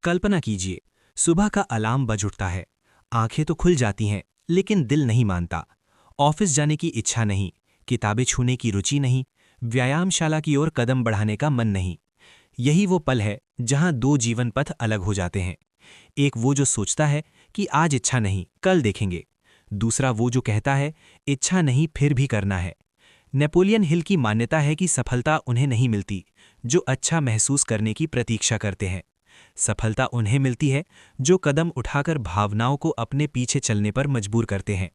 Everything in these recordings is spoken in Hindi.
कल्पना कीजिए, सुबह का अलार्म बज उठता है। आंखें तो खुल जाती हैं, लेकिन दिल नहीं मानता। ऑफिस जाने की इच्छा नहीं, किताबें छूने की रुचि नहीं, व्यायामशाला की ओर कदम बढ़ाने का मन नहीं। यही वो पल है जहां दो जीवन पथ अलग हो जाते हैं। एक वो जो सोचता है कि आज इच्छा नहीं, कल देखेंगे। दूसरा वो जो कहता है, इच्छा नहीं फिर भी करना है। नेपोलियन हिल की मान्यता है कि सफलता उन्हें नहीं मिलती जो अच्छा महसूस करने की प्रतीक्षा करते हैं। सफलता उन्हें मिलती है जो कदम उठाकर भावनाओं को अपने पीछे चलने पर मजबूर करते हैं।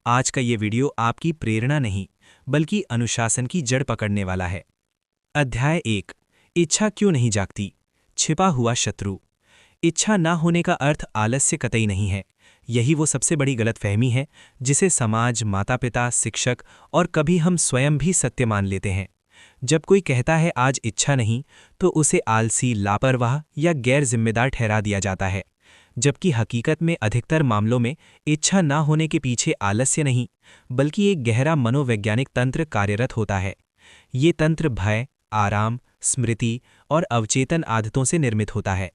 आज का ये वीडियो आपकी प्रेरणा नहीं, बल्कि अनुशासन की जड़ पकड़ने वाला है। अध्याय 1। इच्छा क्यों नहीं जागती? छिपा हुआ शत्रु। इच्छा ना होने का अर्थ आलस्य कतई नहीं है। यही वो सबसे बड़ी गलतफहमी है जिसे समाज, माता पिता, शिक्षक और कभी हम स्वयं भी सत्य मान लेते हैं। जब कोई कहता है आज इच्छा नहीं, तो उसे आलसी, लापरवाह या गैर जिम्मेदार ठहरा दिया जाता है। जबकि हकीकत में अधिकतर मामलों में इच्छा ना होने के पीछे आलस्य नहीं, बल्कि एक गहरा मनोवैज्ञानिक तंत्र कार्यरत होता है। ये तंत्र भय, आराम, स्मृति और अवचेतन आदतों से निर्मित होता है।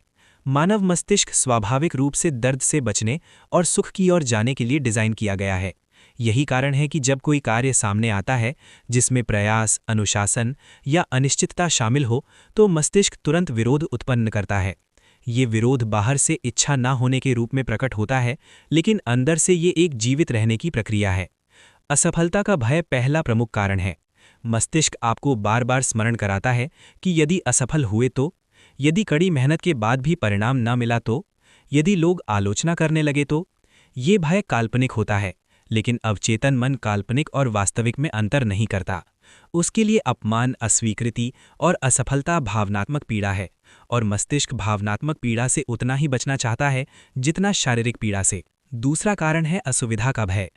मानव मस्तिष्क स्वाभाविक रूप से दर्द से बचने और सुख की ओर जाने के लिए डिज़ाइन किया गया है। यही कारण है कि जब कोई कार्य सामने आता है जिसमें प्रयास, अनुशासन या अनिश्चितता शामिल हो, तो मस्तिष्क तुरंत विरोध उत्पन्न करता है। ये विरोध बाहर से इच्छा ना होने के रूप में प्रकट होता है, लेकिन अंदर से ये एक जीवित रहने की प्रक्रिया है। असफलता का भय पहला प्रमुख कारण है। मस्तिष्क आपको बार बार स्मरण कराता है कि यदि असफल हुए तो, यदि कड़ी मेहनत के बाद भी परिणाम न मिला तो, यदि लोग आलोचना करने लगे तो। ये भय काल्पनिक होता है, लेकिन अवचेतन मन काल्पनिक और वास्तविक में अंतर नहीं करता। उसके लिए अपमान, अस्वीकृति और असफलता भावनात्मक पीड़ा है, और मस्तिष्क भावनात्मक पीड़ा से उतना ही बचना चाहता है जितना शारीरिक पीड़ा से। दूसरा कारण है असुविधा का भय।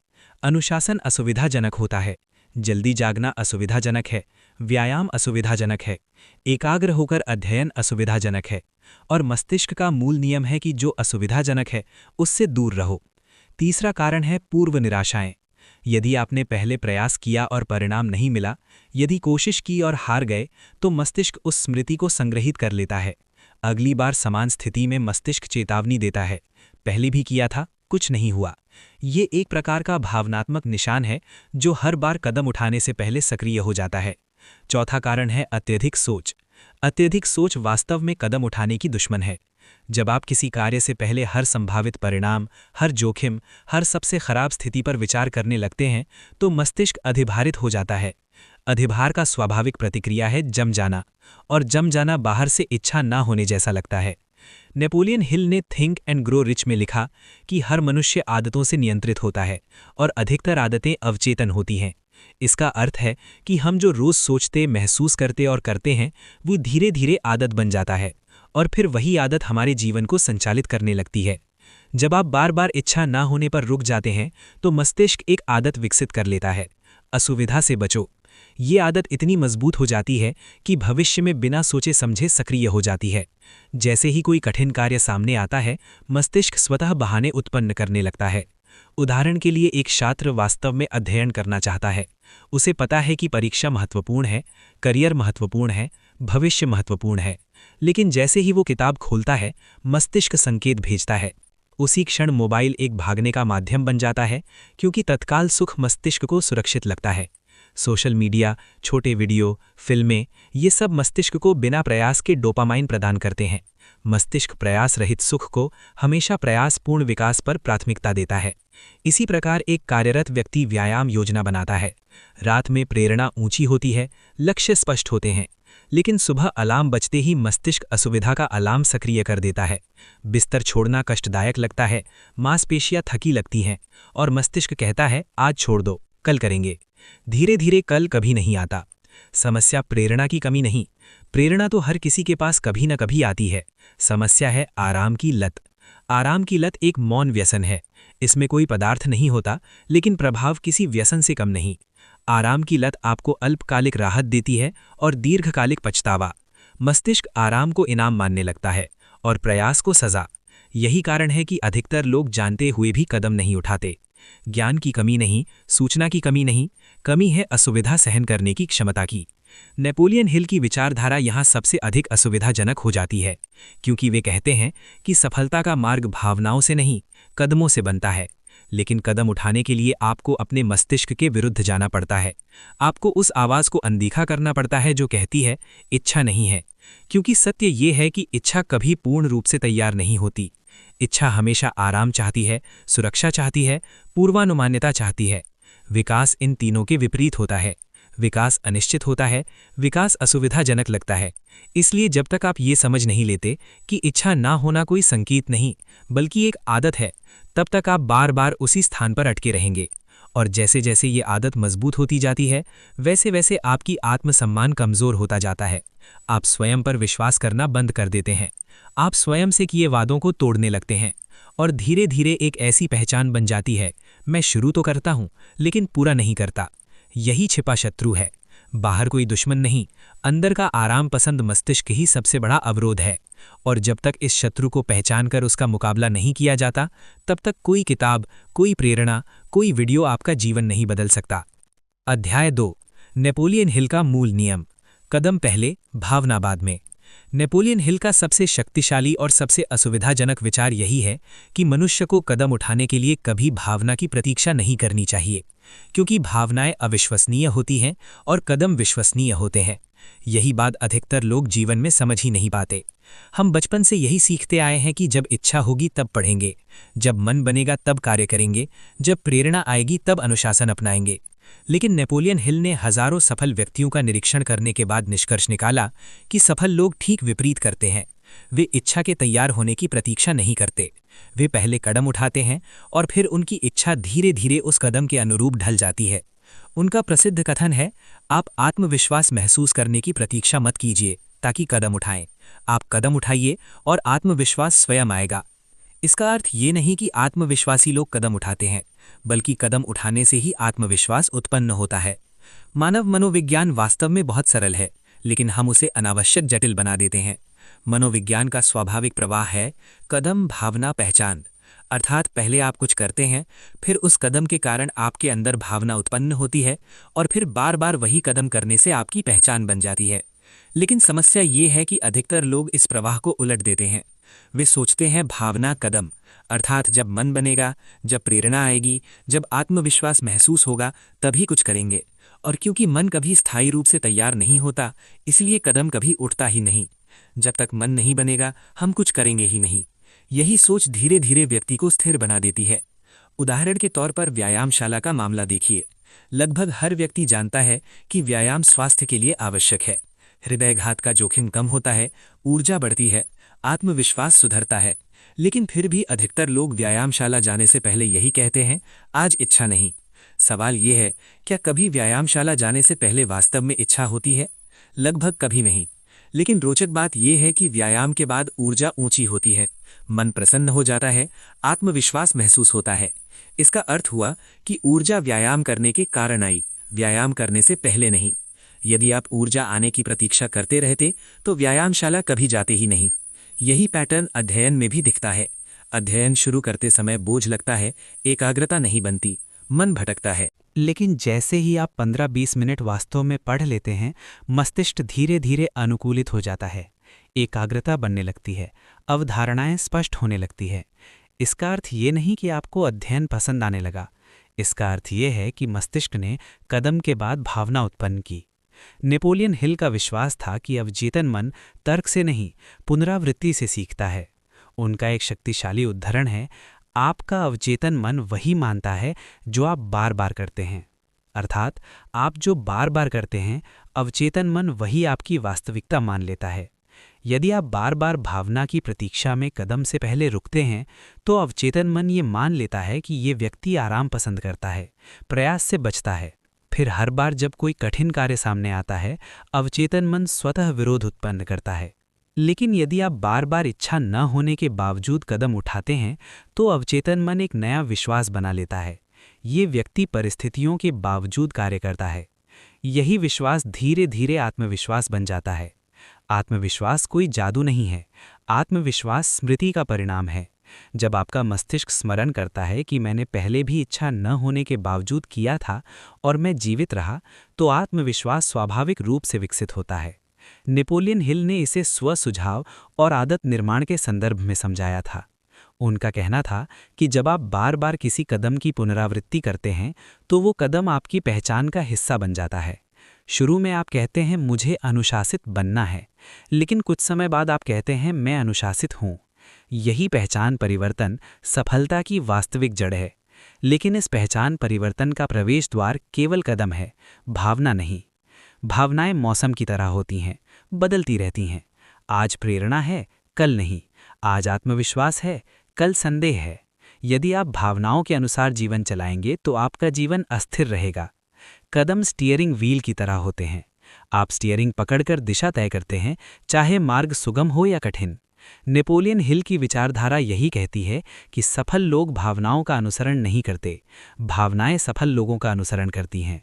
अनुशासन असुविधाजनक होता है, जल्दी जागना असुविधाजनक है, व्यायाम असुविधाजनक है, एकाग्र होकर अध्ययन असुविधाजनक है, और मस्तिष्क का मूल नियम है कि जो असुविधाजनक है उससे दूर रहो। तीसरा कारण है पूर्व निराशाएं। यदि आपने पहले प्रयास किया और परिणाम नहीं मिला, यदि कोशिश की और हार गए, तो मस्तिष्क उस स्मृति को संग्रहित कर लेता है। अगली बार समान स्थिति में मस्तिष्क चेतावनी देता है, पहले भी किया था, कुछ नहीं हुआ। ये एक प्रकार का भावनात्मक निशान है जो हर बार कदम उठाने से पहले सक्रिय हो जाता है। चौथा कारण है अत्यधिक सोच। अत्यधिक सोच वास्तव में कदम उठाने की दुश्मन है। जब आप किसी कार्य से पहले हर संभावित परिणाम, हर जोखिम, हर सबसे खराब स्थिति पर विचार करने लगते हैं, तो मस्तिष्क अधिभारित हो जाता है। अधिभार का स्वाभाविक प्रतिक्रिया है जम जाना, और जम जाना बाहर से इच्छा ना होने जैसा लगता है। नेपोलियन हिल ने थिंक एंड ग्रो रिच में लिखा कि हर मनुष्य आदतों से नियंत्रित होता है, और अधिकतर आदतें अवचेतन होती हैं। इसका अर्थ है कि हम जो रोज सोचते, महसूस करते और करते हैं, वो धीरे धीरे आदत बन जाता है, और फिर वही आदत हमारे जीवन को संचालित करने लगती है। जब आप बार बार इच्छा ना होने पर रुक जाते हैं, तो मस्तिष्क एक आदत विकसित कर लेता है, असुविधा से बचो। ये आदत इतनी मजबूत हो जाती है कि भविष्य में बिना सोचे समझे सक्रिय हो जाती है। जैसे ही कोई कठिन कार्य सामने आता है, मस्तिष्क स्वतः बहाने उत्पन्न करने लगता है। उदाहरण के लिए, एक छात्र वास्तव में अध्ययन करना चाहता है। उसे पता है कि परीक्षा महत्वपूर्ण है, करियर महत्वपूर्ण है, भविष्य महत्वपूर्ण है, लेकिन जैसे ही वो किताब खोलता है, मस्तिष्क संकेत भेजता है। उसी क्षण मोबाइल एक भागने का माध्यम बन जाता है, क्योंकि तत्काल सुख मस्तिष्क को सुरक्षित लगता है। सोशल मीडिया, छोटे वीडियो, फिल्में, ये सब मस्तिष्क को बिना प्रयास के डोपामाइन प्रदान करते हैं। मस्तिष्क प्रयास रहित सुख को हमेशा प्रयासपूर्ण विकास पर प्राथमिकता देता है। इसी प्रकार एक कार्यरत व्यक्ति व्यायाम योजना बनाता है। रात में प्रेरणा ऊंची होती है, लक्ष्य स्पष्ट होते हैं, लेकिन सुबह अलार्म बजते ही मस्तिष्क असुविधा का अलार्म सक्रिय कर देता है। बिस्तर छोड़ना कष्टदायक लगता है, मांसपेशियां थकी लगती हैं, और मस्तिष्क कहता है आज छोड़ दो, कल करेंगे। धीरे धीरे कल कभी नहीं आता। समस्या प्रेरणा की कमी नहीं, प्रेरणा तो हर किसी के पास कभी न कभी आती है। समस्या है आराम की लत। आराम की लत एक मौन व्यसन है। इसमें कोई पदार्थ नहीं होता, लेकिन प्रभाव किसी व्यसन से कम नहीं। आराम की लत आपको अल्पकालिक राहत देती है और दीर्घकालिक पछतावा। मस्तिष्क आराम को इनाम मानने लगता है और प्रयास को सजा। यही कारण है कि अधिकतर लोग जानते हुए भी कदम नहीं उठाते। ज्ञान की कमी नहीं, सूचना की कमी नहीं, कमी है असुविधा सहन करने की क्षमता की। नेपोलियन हिल की विचारधारा यहाँ सबसे अधिक असुविधाजनक हो जाती है, क्योंकि वे कहते हैं कि सफलता का मार्ग भावनाओं से नहीं, कदमों से बनता है। लेकिन कदम उठाने के लिए आपको अपने मस्तिष्क के विरुद्ध जाना पड़ता है। आपको उस आवाज़ को अनदेखा करना पड़ता है जो कहती है इच्छा नहीं है, क्योंकि सत्य ये है कि इच्छा कभी पूर्ण रूप से तैयार नहीं होती। इच्छा हमेशा आराम चाहती है, सुरक्षा चाहती है, पूर्वानुमान्यता चाहती है। विकास इन तीनों के विपरीत होता है। विकास अनिश्चित होता है, विकास असुविधाजनक लगता है। इसलिए जब तक आप ये समझ नहीं लेते कि इच्छा ना होना कोई संकेत नहीं बल्कि एक आदत है, तब तक आप बार बार उसी स्थान पर अटके रहेंगे। और जैसे जैसे ये आदत मजबूत होती जाती है, वैसे वैसे आपकी आत्मसम्मान कमज़ोर होता जाता है। आप स्वयं पर विश्वास करना बंद कर देते हैं। आप स्वयं से किए वादों को तोड़ने लगते हैं और धीरे धीरे एक ऐसी पहचान बन जाती है, मैं शुरू तो करता हूँ लेकिन पूरा नहीं करता। यही छिपा शत्रु है। बाहर कोई दुश्मन नहीं, अंदर का आराम पसंद मस्तिष्क ही सबसे बड़ा अवरोध है। और जब तक इस शत्रु को पहचान कर उसका मुकाबला नहीं किया जाता, तब तक कोई किताब, कोई प्रेरणा, कोई वीडियो आपका जीवन नहीं बदल सकता। अध्याय 2, नेपोलियन हिल का मूल नियम। कदम पहले, भावना बाद में। नेपोलियन हिल का सबसे शक्तिशाली और सबसे असुविधाजनक विचार यही है कि मनुष्य को कदम उठाने के लिए कभी भावना की प्रतीक्षा नहीं करनी चाहिए, क्योंकि भावनाएं अविश्वसनीय होती हैं और कदम विश्वसनीय होते हैं। यही बात अधिकतर लोग जीवन में समझ ही नहीं पाते। हम बचपन से यही सीखते आए हैं कि जब इच्छा होगी तब पढ़ेंगे, जब मन बनेगा तब कार्य करेंगे, जब प्रेरणा आएगी तब अनुशासन अपनाएंगे। लेकिन नेपोलियन हिल ने हजारों सफल व्यक्तियों का निरीक्षण करने के बाद निष्कर्ष निकाला कि सफल लोग ठीक विपरीत करते हैं। वे इच्छा के तैयार होने की प्रतीक्षा नहीं करते। वे पहले कदम उठाते हैं और फिर उनकी इच्छा धीरे धीरे उस कदम के अनुरूप ढल जाती है। उनका प्रसिद्ध कथन है, आप आत्मविश्वास महसूस करने की प्रतीक्षा मत कीजिए ताकि कदम उठाएं। आप कदम उठाइए और आत्मविश्वास स्वयं आएगा। इसका अर्थ ये नहीं कि आत्मविश्वासी लोग कदम उठाते हैं, बल्कि कदम उठाने से ही आत्मविश्वास उत्पन्न होता है। मानव मनोविज्ञान वास्तव में बहुत सरल है, लेकिन हम उसे अनावश्यक जटिल बना देते हैं। मनोविज्ञान का स्वाभाविक प्रवाह है कदम, भावना, पहचान। अर्थात पहले आप कुछ करते हैं, फिर उस कदम के कारण आपके अंदर भावना उत्पन्न होती है और फिर बार बार वही कदम करने से आपकी पहचान बन जाती है। लेकिन समस्या ये है कि अधिकतर लोग इस प्रवाह को उलट देते हैं। वे सोचते हैं भावना कदम, अर्थात जब मन बनेगा, जब प्रेरणा आएगी, जब आत्मविश्वास महसूस होगा तभी कुछ करेंगे। और क्योंकि मन कभी स्थायी रूप से तैयार नहीं होता, इसलिए कदम कभी उठता ही नहीं। जब तक मन नहीं बनेगा, हम कुछ करेंगे ही नहीं। यही सोच धीरे धीरे व्यक्ति को स्थिर बना देती है। उदाहरण के तौर पर व्यायामशाला का मामला देखिए। लगभग हर व्यक्ति जानता है कि व्यायाम स्वास्थ्य के लिए आवश्यक है। हृदयघात का जोखिम कम होता है, ऊर्जा बढ़ती है, आत्मविश्वास सुधरता है। लेकिन फिर भी अधिकतर लोग व्यायामशाला जाने से पहले यही कहते हैं, आज इच्छा नहीं। सवाल ये है, क्या कभी व्यायामशाला जाने से पहले वास्तव में इच्छा होती है? लगभग कभी नहीं। लेकिन रोचक बात यह है कि व्यायाम के बाद ऊर्जा ऊंची होती है, मन प्रसन्न हो जाता है, आत्मविश्वास महसूस होता है। इसका अर्थ हुआ कि ऊर्जा व्यायाम करने के कारण आई, व्यायाम करने से पहले नहीं। यदि आप ऊर्जा आने की प्रतीक्षा करते रहते तो व्यायामशाला कभी जाते ही नहीं। यही पैटर्न अध्ययन में भी दिखता है। अध्ययन शुरू करते समय बोझ लगता है, एकाग्रता नहीं बनती, मन भटकता है। लेकिन जैसे ही आप 15-20 मिनट वास्तव में पढ़ लेते हैं, मस्तिष्क धीरे धीरे अनुकूलित हो जाता है, एकाग्रता बनने लगती है, अवधारणाएं स्पष्ट होने लगती है। इसका अर्थ ये नहीं कि आपको अध्ययन पसंद आने लगा। इसका अर्थ ये है कि मस्तिष्क ने कदम के बाद भावना उत्पन्न की। नेपोलियन हिल का विश्वास था कि अवचेतन मन तर्क से नहीं, पुनरावृत्ति से सीखता है। उनका एक शक्तिशाली उद्धरण है, आपका अवचेतन मन वही मानता है जो आप बार बार करते हैं। अर्थात आप जो बार बार करते हैं, अवचेतन मन वही आपकी वास्तविकता मान लेता है। यदि आप बार बार भावना की प्रतीक्षा में कदम से पहले रुकते हैं, तो अवचेतन मन ये मान लेता है कि ये व्यक्ति आराम पसंद करता है, प्रयास से बचता है। फिर हर बार जब कोई कठिन कार्य सामने आता है, अवचेतन मन स्वतः विरोध उत्पन्न करता है। लेकिन यदि आप बार बार इच्छा न होने के बावजूद कदम उठाते हैं, तो अवचेतन मन एक नया विश्वास बना लेता है, ये व्यक्ति परिस्थितियों के बावजूद कार्य करता है। यही विश्वास धीरे धीरे आत्मविश्वास बन जाता है। आत्मविश्वास कोई जादू नहीं है, आत्मविश्वास स्मृति का परिणाम है। जब आपका मस्तिष्क स्मरण करता है कि मैंने पहले भी इच्छा न होने के बावजूद किया था और मैं जीवित रहा, तो आत्मविश्वास स्वाभाविक रूप से विकसित होता है। नेपोलियन हिल ने इसे स्व सुझाव और आदत निर्माण के संदर्भ में समझाया था। उनका कहना था कि जब आप बार बार किसी कदम की पुनरावृत्ति करते हैं तो वो कदम आपकी पहचान का हिस्सा बन जाता है। शुरू में आप कहते हैं मुझे अनुशासित बनना है, लेकिन कुछ समय बाद आप कहते हैं मैं अनुशासित हूं। यही पहचान परिवर्तन सफलता की वास्तविक जड़ है। लेकिन इस पहचान परिवर्तन का प्रवेश द्वार केवल कदम है, भावना नहीं। भावनाएं मौसम की तरह होती हैं, बदलती रहती हैं। आज प्रेरणा है, कल नहीं। आज आत्मविश्वास है, कल संदेह है। यदि आप भावनाओं के अनुसार जीवन चलाएंगे तो आपका जीवन अस्थिर रहेगा। कदम स्टीयरिंग व्हील की तरह होते हैं। आप स्टीयरिंग पकड़कर दिशा तय करते हैं, चाहे मार्ग सुगम हो या कठिन। नेपोलियन हिल की विचारधारा यही कहती है कि सफल लोग भावनाओं का अनुसरण नहीं करते, भावनाएं सफल लोगों का अनुसरण करती हैं।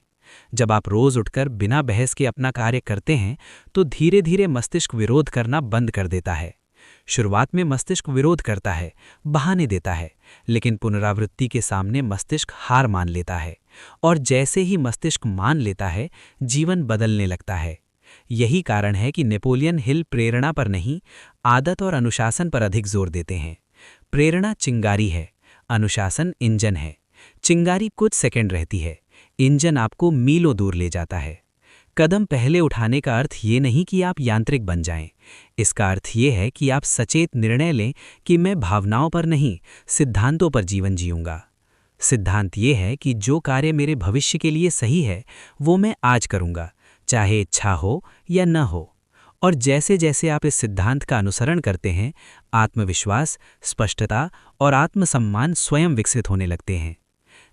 जब आप रोज उठकर बिना बहस के अपना कार्य करते हैं तो धीरे धीरे मस्तिष्क विरोध करना बंद कर देता है। शुरुआत में मस्तिष्क विरोध करता है, बहाने देता है, लेकिन पुनरावृत्ति के सामने मस्तिष्क हार मान लेता है। और जैसे ही मस्तिष्क मान लेता है, जीवन बदलने लगता है। यही कारण है कि नेपोलियन हिल प्रेरणा पर नहीं, आदत और अनुशासन पर अधिक जोर देते हैं। प्रेरणा चिंगारी है, अनुशासन इंजन है। चिंगारी कुछ सेकंड रहती है, इंजन आपको मीलों दूर ले जाता है। कदम पहले उठाने का अर्थ ये नहीं कि आप यांत्रिक बन जाएं। इसका अर्थ ये है कि आप सचेत निर्णय लें कि मैं भावनाओं पर नहीं, सिद्धांतों पर जीवन जीऊंगा। सिद्धांत ये है कि जो कार्य मेरे भविष्य के लिए सही है वो मैं आज करूंगा, चाहे इच्छा हो या न हो। और जैसे जैसे आप इस सिद्धांत का अनुसरण करते हैं, आत्मविश्वास, स्पष्टता और आत्मसम्मान स्वयं विकसित होने लगते हैं।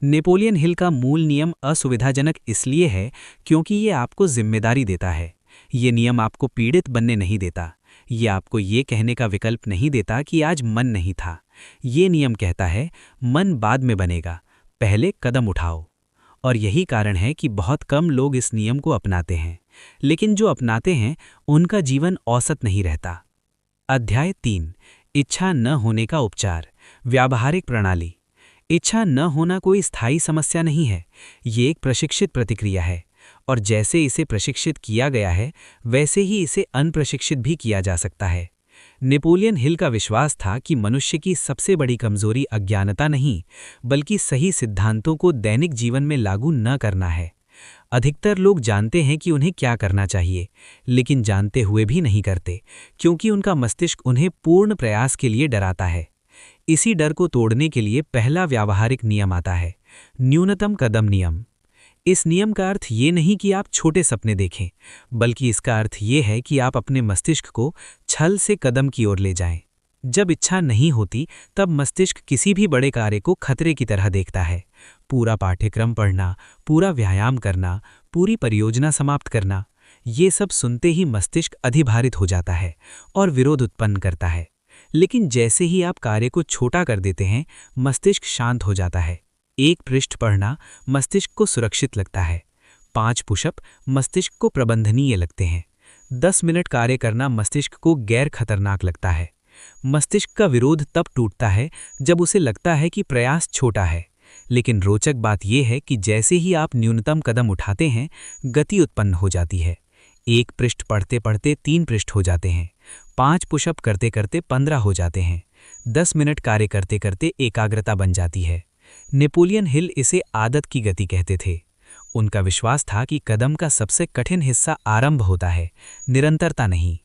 नेपोलियन हिल का मूल नियम असुविधाजनक इसलिए है क्योंकि ये आपको जिम्मेदारी देता है। ये नियम आपको पीड़ित बनने नहीं देता। ये आपको ये कहने का विकल्प नहीं देता कि आज मन नहीं था। ये नियम कहता है मन बाद में बनेगा, पहले कदम उठाओ। और यही कारण है कि बहुत कम लोग इस नियम को अपनाते हैं, लेकिन जो अपनाते हैं उनका जीवन औसत नहीं रहता। अध्याय 3, इच्छा न होने का उपचार, व्यावहारिक प्रणाली। इच्छा न होना कोई स्थायी समस्या नहीं है, ये एक प्रशिक्षित प्रतिक्रिया है। और जैसे इसे प्रशिक्षित किया गया है वैसे ही इसे अनप्रशिक्षित भी किया जा सकता है। नेपोलियन हिल का विश्वास था कि मनुष्य की सबसे बड़ी कमजोरी अज्ञानता नहीं, बल्कि सही सिद्धांतों को दैनिक जीवन में लागू न करना है। अधिकतर लोग जानते हैं कि उन्हें क्या करना चाहिए, लेकिन जानते हुए भी नहीं करते, क्योंकि उनका मस्तिष्क उन्हें पूर्ण प्रयास के लिए डराता है। इसी डर को तोड़ने के लिए पहला व्यावहारिक नियम आता है, न्यूनतम कदम नियम। इस नियम का अर्थ ये नहीं कि आप छोटे सपने देखें, बल्कि इसका अर्थ ये है कि आप अपने मस्तिष्क को छल से कदम की ओर ले जाएं। जब इच्छा नहीं होती तब मस्तिष्क किसी भी बड़े कार्य को खतरे की तरह देखता है। पूरा पाठ्यक्रम पढ़ना, पूरा व्यायाम करना, पूरी परियोजना समाप्त करना, ये सब सुनते ही मस्तिष्क अधिभारित हो जाता है और विरोध उत्पन्न करता है। लेकिन जैसे ही आप कार्य को छोटा कर देते हैं, मस्तिष्क शांत हो जाता है। एक पृष्ठ पढ़ना मस्तिष्क को सुरक्षित लगता है। 5 पुशअप मस्तिष्क को प्रबंधनीय लगते हैं। 10 मिनट कार्य करना मस्तिष्क को गैर खतरनाक लगता है। मस्तिष्क का विरोध तब टूटता है जब उसे लगता है कि प्रयास छोटा है। लेकिन रोचक बात यह है कि जैसे ही आप न्यूनतम कदम उठाते हैं, गति उत्पन्न हो जाती है। 1 पृष्ठ पढ़ते पढ़ते 3 पृष्ठ हो जाते हैं। 5 पुशअप करते करते 15 हो जाते हैं। 10 मिनट कार्य करते करते एकाग्रता बन जाती है। नेपोलियन हिल इसे आदत की गति कहते थे। उनका विश्वास था कि कदम का सबसे कठिन हिस्सा आरंभ होता है, निरंतरता नहीं।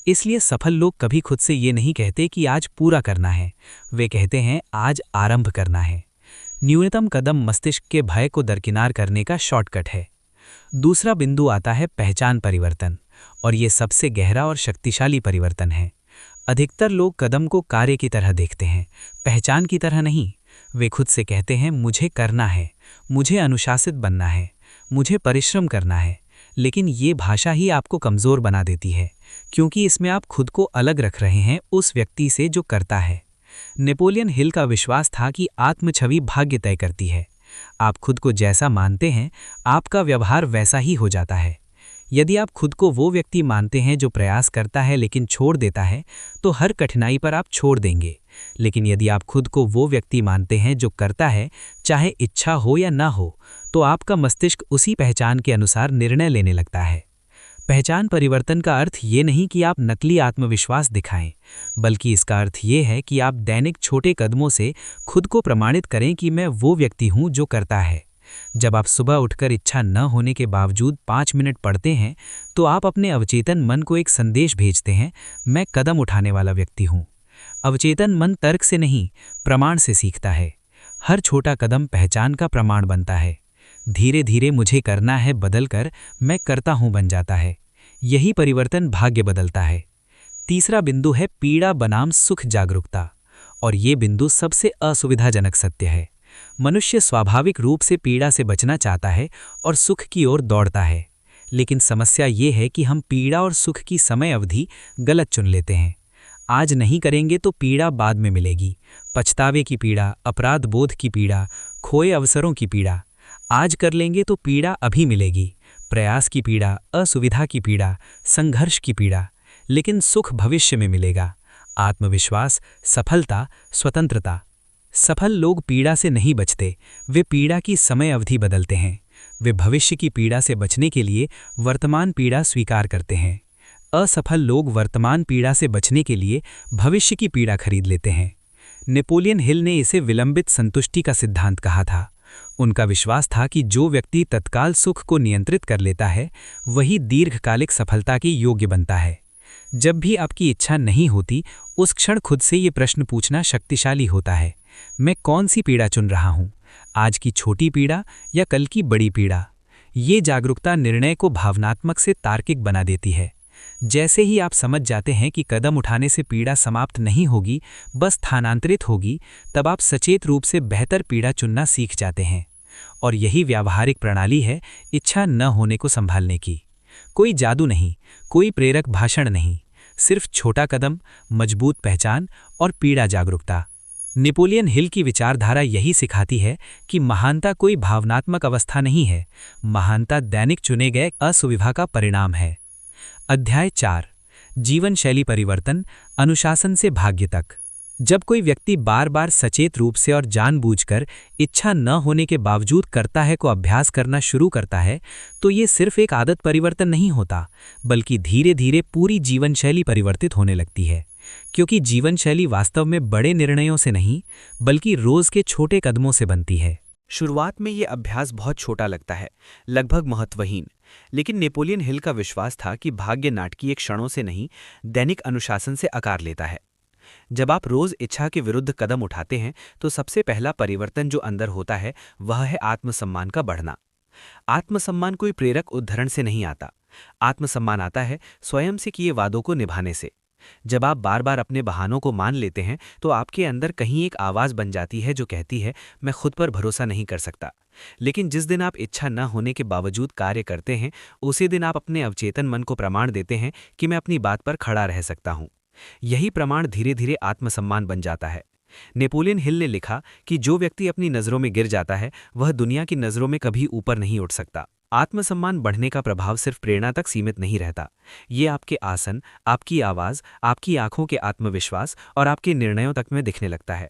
इसलिए सफल लोग कभी खुद से ये नहीं कहते कि आज पूरा करना है, वे कहते हैं आज आरंभ करना है। न्यूनतम कदम मस्तिष्क के भय को दरकिनार करने का शॉर्टकट है। दूसरा बिंदु आता है पहचान परिवर्तन, और ये सबसे गहरा और शक्तिशाली परिवर्तन है। अधिकतर लोग कदम को कार्य की तरह देखते हैं, पहचान की तरह नहीं। वे खुद से कहते हैं मुझे करना है, मुझे अनुशासित बनना है, मुझे परिश्रम करना है। लेकिन ये भाषा ही आपको कमज़ोर बना देती है, क्योंकि इसमें आप खुद को अलग रख रहे हैं उस व्यक्ति से जो करता है। नेपोलियन हिल का विश्वास था कि आत्मछवि भाग्य तय करती है। आप खुद को जैसा मानते हैं, आपका व्यवहार वैसा ही हो जाता है। यदि आप खुद को वो व्यक्ति मानते हैं जो प्रयास करता है लेकिन छोड़ देता है, तो हर कठिनाई पर आप छोड़ देंगे, लेकिन यदि आप खुद को वो व्यक्ति मानते हैं जो करता है, चाहे इच्छा हो या ना हो, तो आपका मस्तिष्क उसी पहचान के अनुसार निर्णय लेने लगता है। पहचान परिवर्तन का अर्थ ये नहीं कि आप नकली आत्मविश्वास दिखाएं, बल्कि इसका अर्थ ये है कि आप दैनिक छोटे कदमों से खुद को प्रमाणित करें कि मैं वो व्यक्ति हूं जो करता है। जब आप सुबह उठकर इच्छा न होने के बावजूद 5 मिनट पढ़ते हैं, तो आप अपने अवचेतन मन को एक संदेश भेजते हैं, मैं कदम उठाने वाला व्यक्ति हूं। अवचेतन मन तर्क से नहीं, प्रमाण से सीखता है। हर छोटा कदम पहचान का प्रमाण बनता है। धीरे धीरे मुझे करना है बदलकर मैं करता हूं बन जाता है। यही परिवर्तन भाग्य बदलता है। तीसरा बिंदु है पीड़ा बनाम सुख जागरूकता, और ये बिंदु सबसे असुविधाजनक सत्य है। मनुष्य स्वाभाविक रूप से पीड़ा से बचना चाहता है और सुख की ओर दौड़ता है, लेकिन समस्या ये है कि हम पीड़ा और सुख की समय अवधि गलत चुन लेते हैं। आज नहीं करेंगे तो पीड़ा बाद में मिलेगी। पछतावे की पीड़ा, अपराध बोध की पीड़ा, खोए अवसरों की पीड़ा। आज कर लेंगे तो पीड़ा अभी मिलेगी। प्रयास की पीड़ा, असुविधा की पीड़ा, संघर्ष की पीड़ा, लेकिन सुख भविष्य में मिलेगा। आत्मविश्वास, सफलता, स्वतंत्रता। सफल लोग पीड़ा से नहीं बचते, वे पीड़ा की समय अवधि बदलते हैं। वे भविष्य की पीड़ा से बचने के लिए वर्तमान पीड़ा स्वीकार करते हैं। असफल लोग वर्तमान पीड़ा से बचने के लिए भविष्य की पीड़ा खरीद लेते हैं। नेपोलियन हिल ने इसे विलंबित संतुष्टि का सिद्धांत कहा था। उनका विश्वास था कि जो व्यक्ति तत्काल सुख को नियंत्रित कर लेता है, वही दीर्घकालिक सफलता के योग्य बनता है। जब भी आपकी इच्छा नहीं होती, उस क्षण खुद से ये प्रश्न पूछना शक्तिशाली होता है, मैं कौन सी पीड़ा चुन रहा हूं? आज की छोटी पीड़ा या कल की बड़ी पीड़ा? ये जागरूकता निर्णय को भावनात्मक से तार्किक बना देती है। जैसे ही आप समझ जाते हैं कि कदम उठाने से पीड़ा समाप्त नहीं होगी, बस स्थानांतरित होगी, तब आप सचेत रूप से बेहतर पीड़ा चुनना सीख जाते हैं। और यही व्यावहारिक प्रणाली है इच्छा न होने को संभालने की। कोई जादू नहीं, कोई प्रेरक भाषण नहीं, सिर्फ छोटा कदम, मजबूत पहचान और पीड़ा जागरूकता। नेपोलियन हिल की विचारधारा यही सिखाती है कि महानता कोई भावनात्मक अवस्था नहीं है, महानता दैनिक चुने गए असुविधा का परिणाम है। अध्याय 4, जीवन शैली परिवर्तन, अनुशासन से भाग्य तक। जब कोई व्यक्ति बार बार सचेत रूप से और जानबूझकर इच्छा न होने के बावजूद करता है को अभ्यास करना शुरू करता है, तो ये सिर्फ एक आदत परिवर्तन नहीं होता, बल्कि धीरे धीरे पूरी जीवन शैली परिवर्तित होने लगती है। क्योंकि जीवन शैली वास्तव में बड़े निर्णयों से नहीं, बल्कि रोज के छोटे कदमों से बनती है। शुरुआत में ये अभ्यास बहुत छोटा लगता है, लगभग महत्वहीन, लेकिन नेपोलियन हिल का विश्वास था कि भाग्य नाटकीय क्षणों से नहीं, दैनिक अनुशासन से आकार लेता है। जब आप रोज इच्छा के विरुद्ध कदम उठाते हैं, तो सबसे पहला परिवर्तन जो अंदर होता है वह है आत्मसम्मान का बढ़ना। आत्मसम्मान कोई प्रेरक उद्धरण से नहीं आता। आत्मसम्मान आता है स्वयं से किए वादों को निभाने से। जब आप बार बार अपने बहानों को मान लेते हैं, तो आपके अंदर कहीं एक आवाज़ बन जाती है जो कहती है, मैं खुद पर भरोसा नहीं कर सकता। लेकिन जिस दिन आप इच्छा न होने के बावजूद कार्य करते हैं, उसी दिन आप अपने अवचेतन मन को प्रमाण देते हैं कि मैं अपनी बात पर खड़ा रह सकता हूँ। यही प्रमाण धीरे धीरे आत्मसम्मान बन जाता है। नेपोलियन हिल ने लिखा कि जो व्यक्ति अपनी नज़रों में गिर जाता है, वह दुनिया की नज़रों में कभी ऊपर नहीं उठ सकता। आत्मसम्मान बढ़ने का प्रभाव सिर्फ प्रेरणा तक सीमित नहीं रहता। ये आपके आसन, आपकी आवाज़, आपकी आंखों के आत्मविश्वास और आपके निर्णयों तक में दिखने लगता है।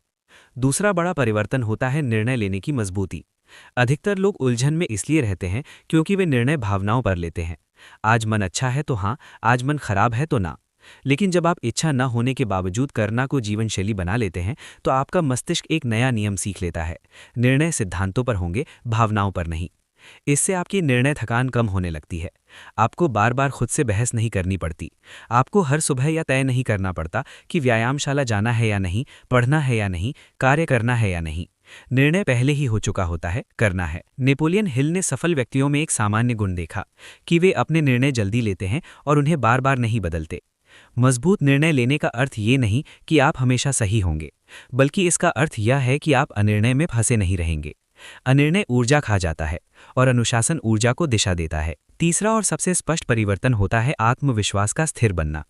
दूसरा बड़ा परिवर्तन होता है निर्णय लेने की मजबूती। अधिकतर लोग उलझन में इसलिए रहते हैं क्योंकि वे निर्णय भावनाओं पर लेते हैं। आज मन अच्छा है तो हाँ, आज मन खराब है तो ना। लेकिन जब आप इच्छा न होने के बावजूद करना को जीवन शैली बना लेते हैं, तो आपका मस्तिष्क एक नया नियम सीख लेता है। निर्णय सिद्धांतों पर होंगे, भावनाओं पर नहीं। इससे आपकी निर्णय थकान कम होने लगती है। आपको बार बार खुद से बहस नहीं करनी पड़ती। आपको हर सुबह यह तय नहीं करना पड़ता कि व्यायामशाला जाना है या नहीं, पढ़ना है या नहीं, कार्य करना है या नहीं। निर्णय पहले ही हो चुका होता है, करना है। नेपोलियन हिल ने सफल व्यक्तियों में एक सामान्य गुण देखा कि वे अपने निर्णय जल्दी लेते हैं और उन्हें बार बार नहीं बदलते। मजबूत निर्णय लेने का अर्थ ये नहीं कि आप हमेशा सही होंगे, बल्कि इसका अर्थ यह है कि आप अनिर्णय में फंसे नहीं रहेंगे। अनिर्णय ऊर्जा खा जाता है और अनुशासन ऊर्जा को दिशा देता है। तीसरा और सबसे स्पष्ट परिवर्तन होता है आत्मविश्वास का स्थिर बनना।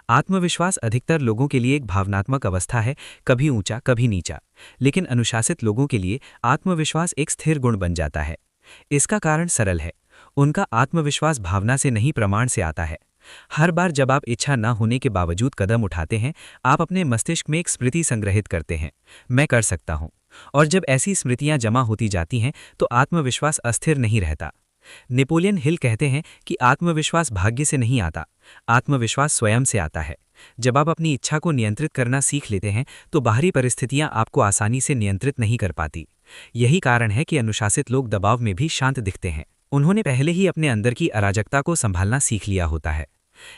आत्मविश्वास अधिकतर लोगों के लिए एक भावनात्मक अवस्था है, कभी ऊंचा कभी नीचा। लेकिन अनुशासित लोगों के लिए आत्मविश्वास एक स्थिर गुण बन जाता है। इसका कारण सरल है, उनका आत्मविश्वास भावना से नहीं प्रमाण से आता है। हर बार जब आप इच्छा न होने के बावजूद कदम उठाते हैं, आप अपने मस्तिष्क में एक स्मृति संग्रहित करते हैं, मैं कर सकता हूँ। और जब ऐसी स्मृतियां जमा होती जाती हैं तो आत्मविश्वास अस्थिर नहीं रहता। नेपोलियन हिल कहते हैं कि आत्मविश्वास भाग्य से नहीं आता, आत्मविश्वास स्वयं से आता है। जब आप अपनी इच्छा को नियंत्रित करना सीख लेते हैं तो बाहरी परिस्थितियां आपको आसानी से नियंत्रित नहीं कर पाती। यही कारण है कि अनुशासित लोग दबाव में भी शांत दिखते हैं। उन्होंने पहले ही अपने अंदर की अराजकता को संभालना सीख लिया होता है।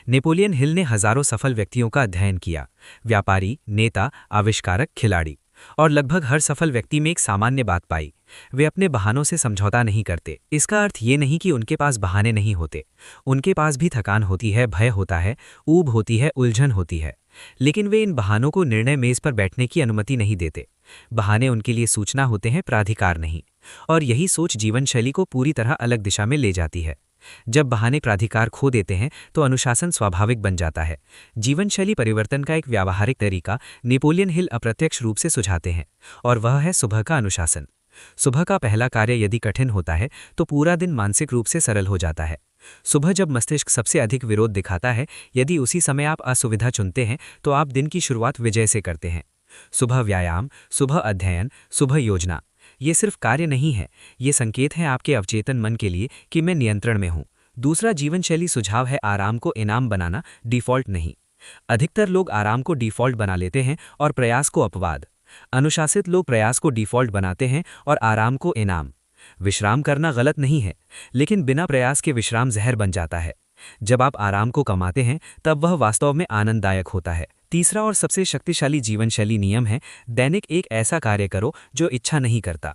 नेपोलियन हिल ने हजारों सफल व्यक्तियों का अध्ययन किया, व्यापारी, नेता, आविष्कारक, खिलाड़ी, और लगभग हर सफल व्यक्ति में एक सामान्य बात पाई, वे अपने बहानों से समझौता नहीं करते। इसका अर्थ ये नहीं कि उनके पास बहाने नहीं होते, उनके पास भी थकान होती है, भय होता है, ऊब होती है, उलझन होती है, लेकिन वे इन बहानों को निर्णय मेज पर बैठने की अनुमति नहीं देते। बहाने उनके लिए सूचना होते हैं, प्राधिकार नहीं। और यही सोच जीवन शैली को पूरी तरह अलग दिशा में ले जाती है। जब बहाने प्राधिकार खो देते हैं तो अनुशासन स्वाभाविक बन जाता है। जीवन शैली परिवर्तन का एक व्यावहारिक तरीका नेपोलियन हिल अप्रत्यक्ष रूप से सुझाते हैं, और वह है सुबह का अनुशासन। सुबह का पहला कार्य यदि कठिन होता है तो पूरा दिन मानसिक रूप से सरल हो जाता है। सुबह जब मस्तिष्क सबसे अधिक विरोध दिखाता है, यदि उसी समय आप असुविधा चुनते हैं तो आप दिन की शुरुआत विजय से करते हैं। सुबह व्यायाम, सुबह अध्ययन, सुबह योजना, ये सिर्फ कार्य नहीं है, ये संकेत हैं आपके अवचेतन मन के लिए कि मैं नियंत्रण में हूँ। दूसरा जीवन शैली सुझाव है आराम को इनाम बनाना, डिफ़ॉल्ट नहीं। अधिकतर लोग आराम को डिफ़ॉल्ट बना लेते हैं और प्रयास को अपवाद। अनुशासित लोग प्रयास को डिफ़ॉल्ट बनाते हैं और आराम को इनाम। विश्राम करना गलत नहीं है, लेकिन बिना प्रयास के विश्राम जहर बन जाता है। जब आप आराम को कमाते हैं तब वह वास्तव में आनंददायक होता है। तीसरा और सबसे शक्तिशाली जीवन शैली नियम है, दैनिक एक ऐसा कार्य करो जो इच्छा नहीं करता।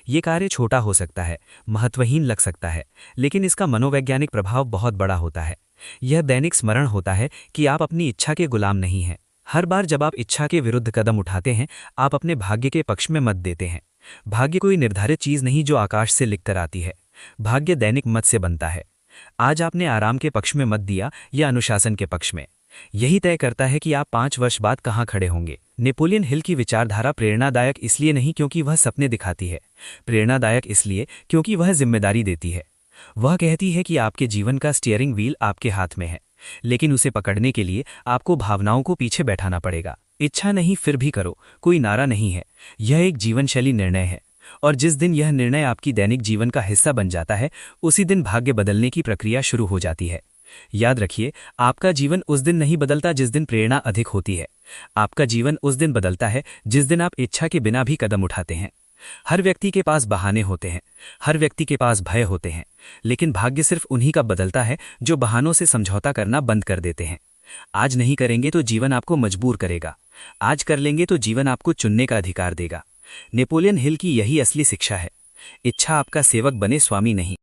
ये कार्य छोटा हो सकता है, महत्वहीन लग सकता है, लेकिन इसका मनोवैज्ञानिक प्रभाव बहुत बड़ा होता है। यह दैनिक स्मरण होता है कि आप अपनी इच्छा के गुलाम नहीं हैं। हर बार जब आप इच्छा के विरुद्ध कदम उठाते हैं, आप अपने भाग्य के पक्ष में मत देते हैं। भाग्य कोई निर्धारित चीज नहीं जो आकाश से लिखकर आती है। भाग्य दैनिक मत से बनता है। आज आपने आराम के पक्ष में मत दिया या अनुशासन के पक्ष में, यही तय करता है कि आप 5 वर्ष बाद कहाँ खड़े होंगे। नेपोलियन हिल की विचारधारा प्रेरणादायक इसलिए नहीं क्योंकि वह सपने दिखाती है, प्रेरणादायक इसलिए क्योंकि वह जिम्मेदारी देती है। वह कहती है कि आपके जीवन का स्टीयरिंग व्हील आपके हाथ में है, लेकिन उसे पकड़ने के लिए आपको भावनाओं को पीछे बैठाना पड़ेगा। इच्छा नहीं फिर भी करो कोई नारा नहीं है, यह एक जीवन शैली निर्णय है। और जिस दिन यह निर्णय आपकी दैनिक जीवन का हिस्सा बन जाता है, उसी दिन भाग्य बदलने की प्रक्रिया शुरू हो जाती है। याद रखिए, आपका जीवन उस दिन नहीं बदलता जिस दिन प्रेरणा अधिक होती है। आपका जीवन उस दिन बदलता है जिस दिन आप इच्छा के बिना भी कदम उठाते हैं। हर व्यक्ति के पास बहाने होते हैं, हर व्यक्ति के पास भय होते हैं, लेकिन भाग्य सिर्फ उन्हीं का बदलता है जो बहानों से समझौता करना बंद कर देते हैं। आज नहीं करेंगे तो जीवन आपको मजबूर करेगा, आज कर लेंगे तो जीवन आपको चुनने का अधिकार देगा। नेपोलियन हिल की यही असली शिक्षा है, इच्छा आपका सेवक बने, स्वामी नहीं।